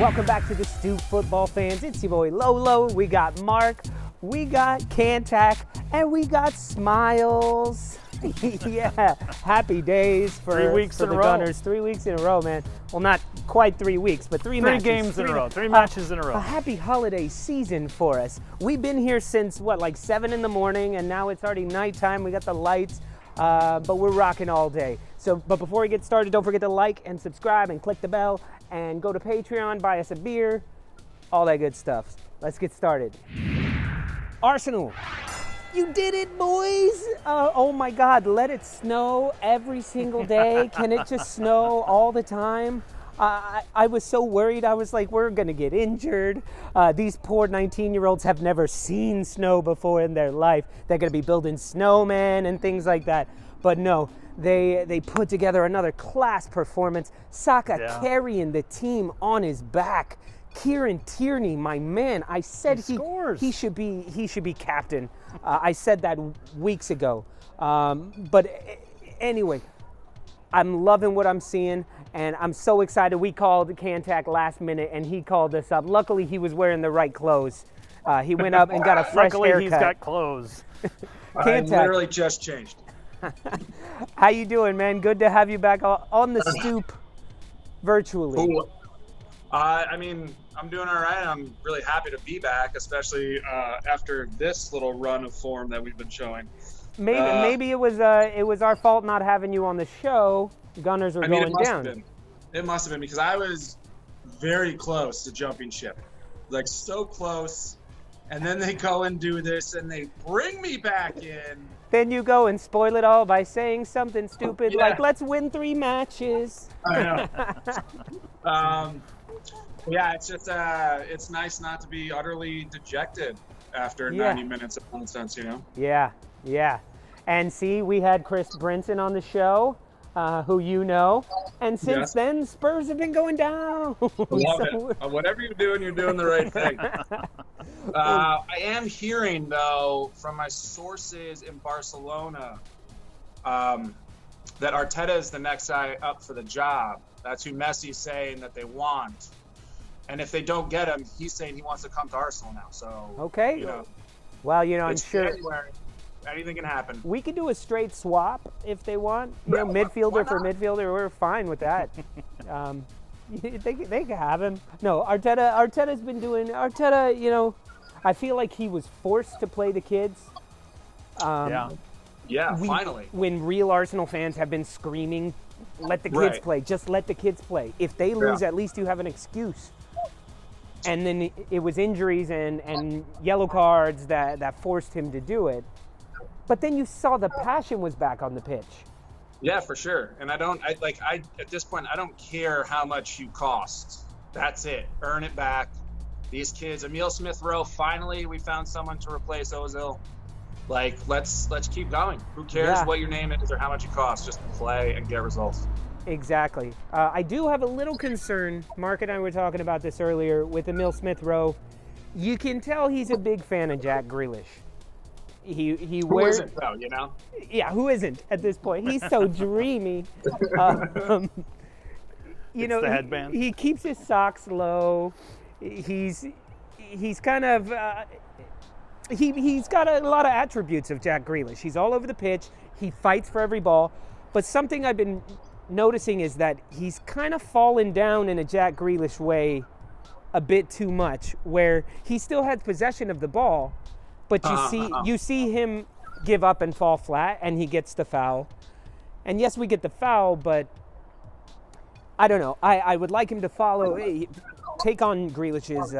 Welcome back to the Stoop, football fans. It's your boy Lolo. We got Mark, we got Kantack, and we got Smiles. Yeah, happy days for 3 weeks for in the a row. Gunners. 3 weeks in a row, man. Well, not quite 3 weeks, but three matches. Games in a row. Three matches in a row. A happy holiday season for us. We've been here since, like 7 in the morning, and now it's already nighttime. We got the lights, but we're rocking all day. But before we get started, don't forget to like and subscribe and click the bell and go to Patreon, buy us a beer, all that good stuff. Let's get started. Arsenal, you did it, boys! Oh my God, let it snow every single day. Can it just snow all the time? I was so worried. I was like, we're gonna get injured. These poor 19-year-olds have never seen snow before in their life. They're gonna be building snowmen and things like that. But no, they put together another class performance. Saka carrying the team on his back. Tierney, my man, I said he should be captain. I said that weeks ago. But anyway, I'm loving what I'm seeing, and I'm so excited. We called Kantack last minute, and he called us up. Luckily, he was wearing the right clothes. He went up and got a fresh Luckily, haircut. he's got clothes. I literally just changed. How you doing, man? Good to have you back on the Stoop virtually. Cool. I'm doing all right. I'm really happy to be back, especially after this little run of form that we've been showing. Maybe it was our fault not having you on the show. Gunners are going down. It must have been because I was very close to jumping ship, like so close, and then they go and do this, and they bring me back in. Then you go and spoil it all by saying something stupid like, let's win 3 matches. I know. Yeah, it's just it's nice not to be utterly dejected after 90 minutes of nonsense, you know? Yeah. And see, we had Chris Brinson on the show, who you know, and since then, Spurs have been going down. Love it. Whatever you're doing the right thing. I am hearing, though, from my sources in Barcelona, that Arteta is the next guy up for the job. That's who Messi's saying that they want. And if they don't get him, he's saying he wants to come to Arsenal now. So, okay. Well, I'm sure January. Anything can happen. We could do a straight swap if they want. Midfielder for midfielder, we're fine with that. They can have him. No, Arteta's been doing. Arteta, I feel like he was forced to play the kids. Finally. When real Arsenal fans have been screaming, let the kids play. Just let the kids play. If they lose, at least you have an excuse. And then it was injuries and yellow cards that forced him to do it. But then you saw the passion was back on the pitch. Yeah, for sure. And at this point, I don't care how much you cost. That's it. Earn it back. These kids, Emile Smith-Rowe, finally we found someone to replace Ozil. Let's keep going. Who cares what your name is or how much it costs? Just play and get results. Exactly. I do have a little concern. Mark and I were talking about this earlier with Emile Smith-Rowe. You can tell he's a big fan of Jack Grealish. He who wears. Isn't though, you know? Yeah, who isn't at this point? He's so dreamy. The headband. He keeps his socks low. He's kind of he's got a lot of attributes of Jack Grealish. He's all over the pitch. He fights for every ball. But something I've been noticing is that he's kind of fallen down in a Jack Grealish way a bit too much, where he still has possession of the ball, but you see him give up and fall flat, and he gets the foul. And yes, we get the foul, but I don't know. I would like him to take on Grealish's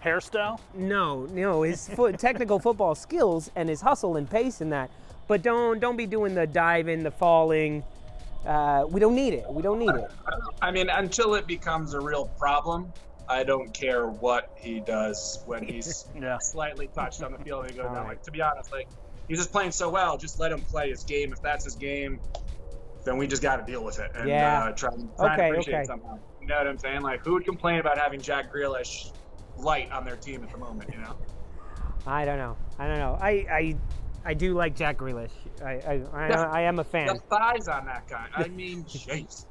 hairstyle? No, his technical football skills and his hustle and pace and that. But don't be doing the diving, the falling. We don't need it. I mean, until it becomes a real problem, I don't care what he does when he's slightly touched on the field and he goes down. Like, to be honest, he's just playing so well. Just let him play his game. If that's his game, then we just got to deal with it and try and appreciate it somehow. You know what I'm saying? Like, who would complain about having Jack Grealish light on their team at the moment? You know? I don't know. I do like Jack Grealish. I am a fan. The thighs on that guy. I mean, Jesus.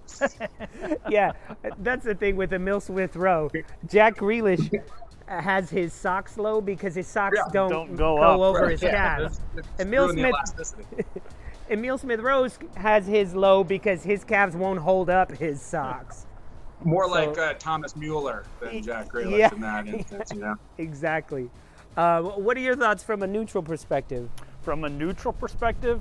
Yeah, that's the thing with Emil Smith Rowe. Jack Grealish has his socks low because his socks don't go over his calves. Emil Smith Rowe has his low because his calves won't hold up his socks. More like Thomas Mueller than Jack Grealish in that instance, you know? Exactly. What are your thoughts from a neutral perspective? From a neutral perspective,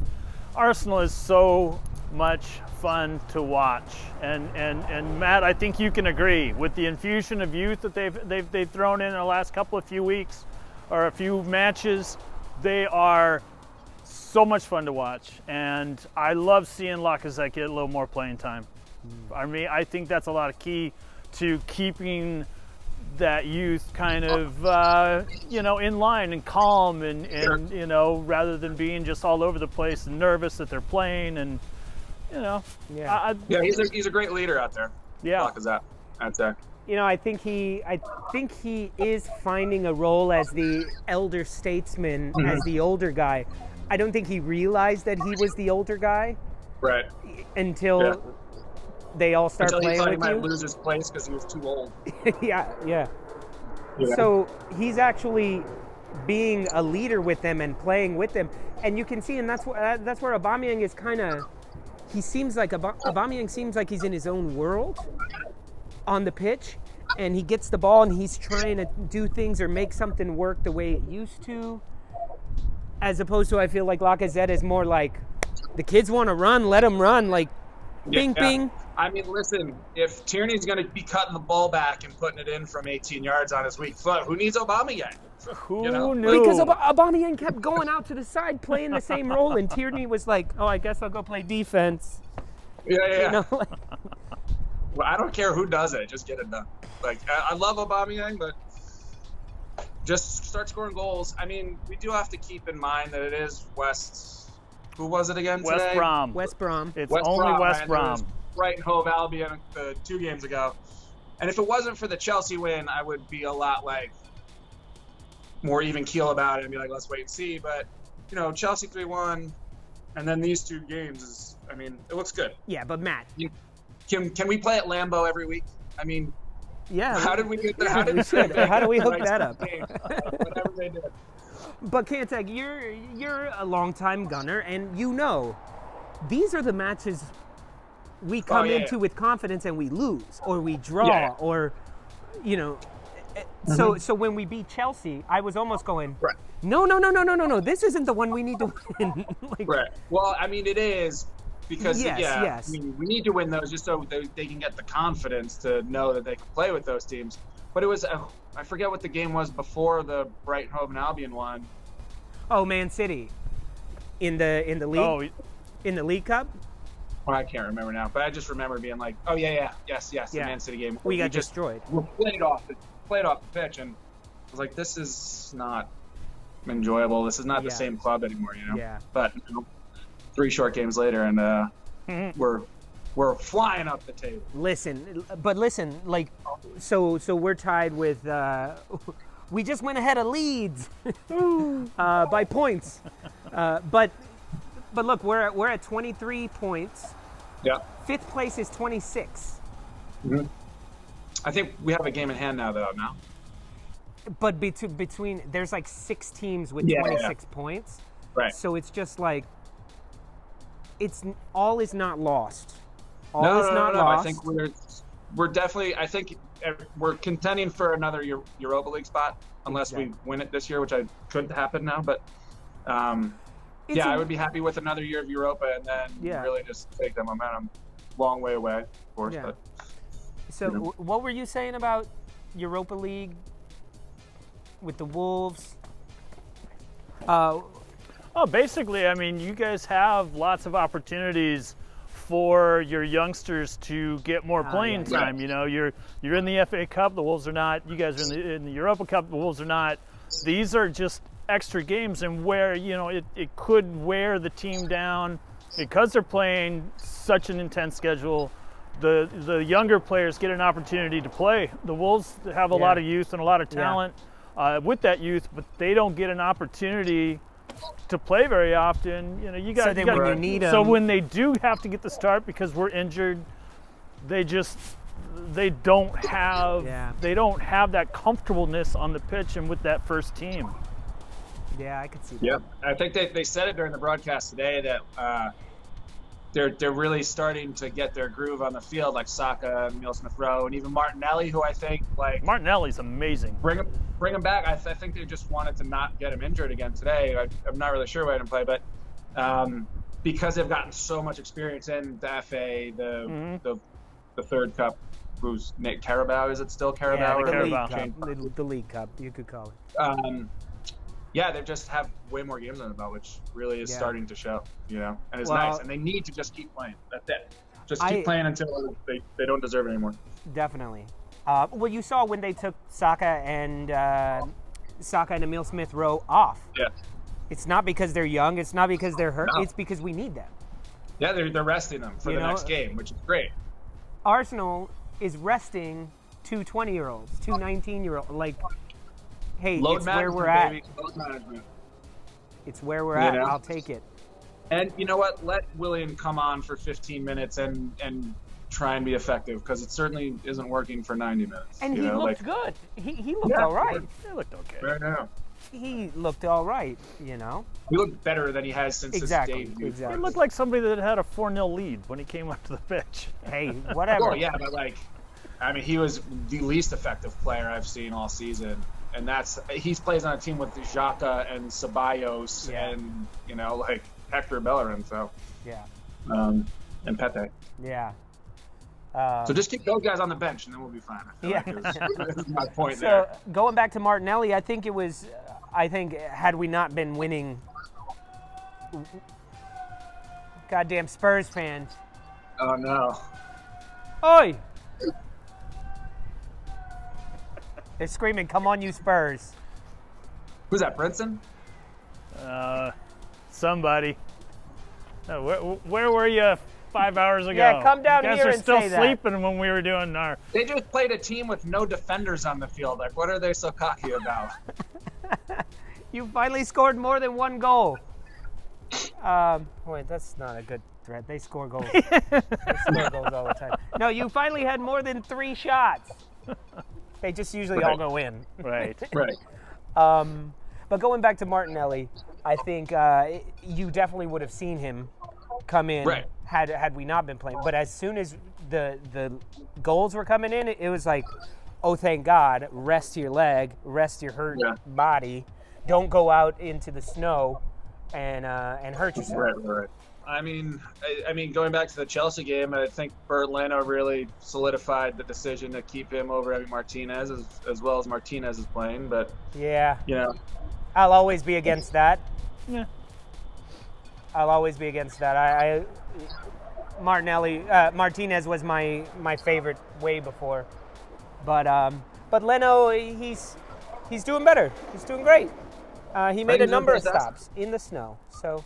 Arsenal is so much fun to watch, and Matt, I think you can agree with the infusion of youth that they've thrown in the last few weeks or a few matches. They are so much fun to watch, and I love seeing Lacazette get a little more playing time. I mean, I think that's a lot of key to keeping that youth kind of, in line and calm and rather than being just all over the place and nervous that they're playing and, he's a great leader out there. Yeah. Lacazette, I'd say. I think he is finding a role as the elder statesman, as the older guy. I don't think he realized that he was the older guy. Right. Until they all start playing with you. Until he might lose his place because he was too old. Yeah. So he's actually being a leader with them and playing with them, and you can see, and that's where Aubameyang is kind of. He seems like Aubameyang seems like he's in his own world on the pitch, and he gets the ball and he's trying to do things or make something work the way it used to. As opposed to, I feel like Lacazette is more like, the kids want to run, let them run, like, bing, bing. I mean, listen, if Tierney's going to be cutting the ball back and putting it in from 18 yards on his weak foot, who needs Aubameyang? Who knew? Because Aubameyang kept going out to the side, playing the same role, and Tierney was like, oh, I guess I'll go play defense. Yeah. Well, I don't care who does it, just get it done. Like, I love Aubameyang, but just start scoring goals. I mean, we do have to keep in mind that it is who was it again today? West Brom. West Brom. It's only West Brom. Brighton Hove Albion 2 games ago. And if it wasn't for the Chelsea win, I would be a lot more even keel about it and be like, let's wait and see. But, Chelsea 3-1, and then these 2 games it looks good. Yeah, but Matt. Can we play at Lambeau every week? I mean, yeah. How did we get there? How do we hook that up? Whatever they did. But Kantack, you're a longtime gunner, and these are the matches we come into with confidence and we lose or we draw or so when we beat Chelsea, I was almost going, no, this isn't the one we need to win. Right. Well, I mean, it is because yes. I mean, we need to win those just so they can get the confidence to know that they can play with those teams. But it was I forget what the game was before the Brighton Hove and Albion one. Oh, Man City in the league. Oh, in the League Cup. Well, I can't remember now, but I just remember being like, oh yes, the Man City game. We got destroyed. We played off the pitch, and I was like, this is not enjoyable. This is not the same club anymore, Yeah. But 3 short games later, and we're flying up the table. Listen, like, so we're tied with. We just went ahead of Leeds by points, but look, we're at 23 points. Yeah. 5th place is 26. Mm-hmm. I think we have a game in hand now, though. Now. But between there's like 6 teams with 26 points. Right. So it's just like all is not lost. All is not lost. I think we're definitely. I think we're contending for another Europa League spot unless we win it this year, which couldn't happen now. But I would be happy with another year of Europa and then really just take the momentum. Long way away, of course. Yeah. But, so what were you saying about Europa League with the Wolves? Basically, I mean, you guys have lots of opportunities for your youngsters to get more playing time. Right. You're in the FA Cup, the Wolves are not. You guys are in the Europa Cup, the Wolves are not. These are just extra games, and where it could wear the team down because they're playing such an intense schedule. The younger players get an opportunity to play. The Wolves have a lot of youth and a lot of talent with that youth, but they don't get an opportunity to play very often. You know, you got. So then when you need So them- when they do have to get the start because we're injured, they don't have that comfortableness on the pitch and with that first team. Yeah, I could see that. Yeah, I think they said it during the broadcast today that they're really starting to get their groove on the field, like Saka and Emile Smith-Rowe, and even Martinelli, who I think Martinelli's amazing. bring him back. I think they just wanted to not get him injured again today. I'm not really sure why he didn't play, but because they've gotten so much experience in the FA, the third cup, who's Nick Carabao? Is it still Carabao? Yeah, the Carabao. League Cup. The League Cup, you could call it. Yeah, they just have way more games on the belt, which really is starting to show, you know, and it's nice. And they need to just keep playing. That's it. Just keep playing until they don't deserve it anymore. Definitely. Well, you saw when they took Saka and Emile Smith-Rowe off. Yeah. It's not because they're young. It's not because they're hurt. No. It's because we need them. Yeah, they're resting them for the next game, which is great. Arsenal is resting two 20-year-olds, two 19-year-olds. Like, hey, it's where we're at. Baby. Load management. It's where we're at. know? I'll take it. And you know what? Let Willian come on for 15 minutes and try and be effective, because it certainly isn't working for 90 minutes. And he looked good. He looked all right. He looked okay. Right now. He looked all right, you know. He looked better than he has since his debut. Exactly. He looked like somebody that had a 4-0 lead when he came up to the pitch. Hey, whatever. Well, yeah, but he was the least effective player I've seen all season. And he plays on a team with Xhaka and Ceballos and, you know, Hector Bellerin, so. Yeah. And Pepe. Yeah. So just keep those guys on the bench, and then we'll be fine. I feel like is my point So there. going back to Martinelli, I think had we not been winning, goddamn Spurs fans. Oh, no. Oi! They're screaming, "Come on, you Spurs!" Who's that, Brinson? Somebody. Where were you 5 hours ago? Yeah, come down you guys here are and still say that. sleeping when we were doing our. They just played a team with no defenders on the field. Like, what are they so cocky about? You finally scored more than one goal. Wait, that's not a good threat. They score goals. They score goals all the time. No, you finally had more than 3 shots. They just usually all go in. Right. Right. But going back to Martinelli, I think you definitely would have seen him come in had we not been playing. But as soon as the goals were coming in, it was like, oh, thank God, rest your leg, rest your hurt body. Don't go out into the snow and hurt yourself. Right. I mean, going back to the Chelsea game, I think Bert Leno really solidified the decision to keep him over Emi Martinez as well as Martinez is playing. But yeah, you know, I'll always be against that. Yeah. I'll always be against that. Martinez was my favorite way before, but Leno, he's doing better. He's doing great. He made a number of stops in the snow, so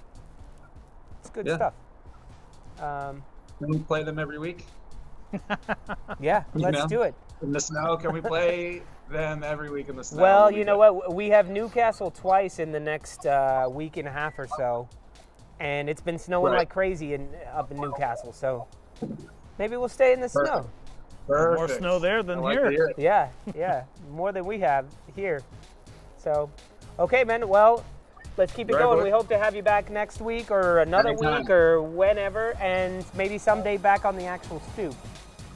it's good stuff. Can we play them every week? Yeah, let's do it. In the snow, can we play them every week in the snow? Well, you know what? We have Newcastle twice in the next week and a half or so, and it's been snowing like crazy up in Newcastle. So maybe we'll stay in the snow. Perfect. More snow there than I like here. to hear it. Yeah, more than we have here. So, okay, man. Well, let's keep it Right, going. boy. We hope to have you back next week or another Anytime. week or whenever, and maybe someday back on the actual Stoop.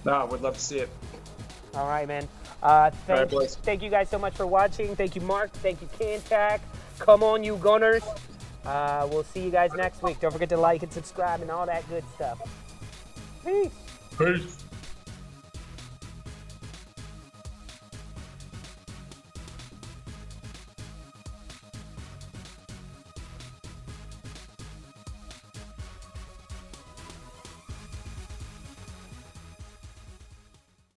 No, we'd love to see it. All right, man. boys. Thank you guys so much for watching. Thank you, Mark. Thank you, Kantack. Come on, you Gunners. We'll see you guys next week. Don't forget to like and subscribe and all that good stuff. Peace. Peace.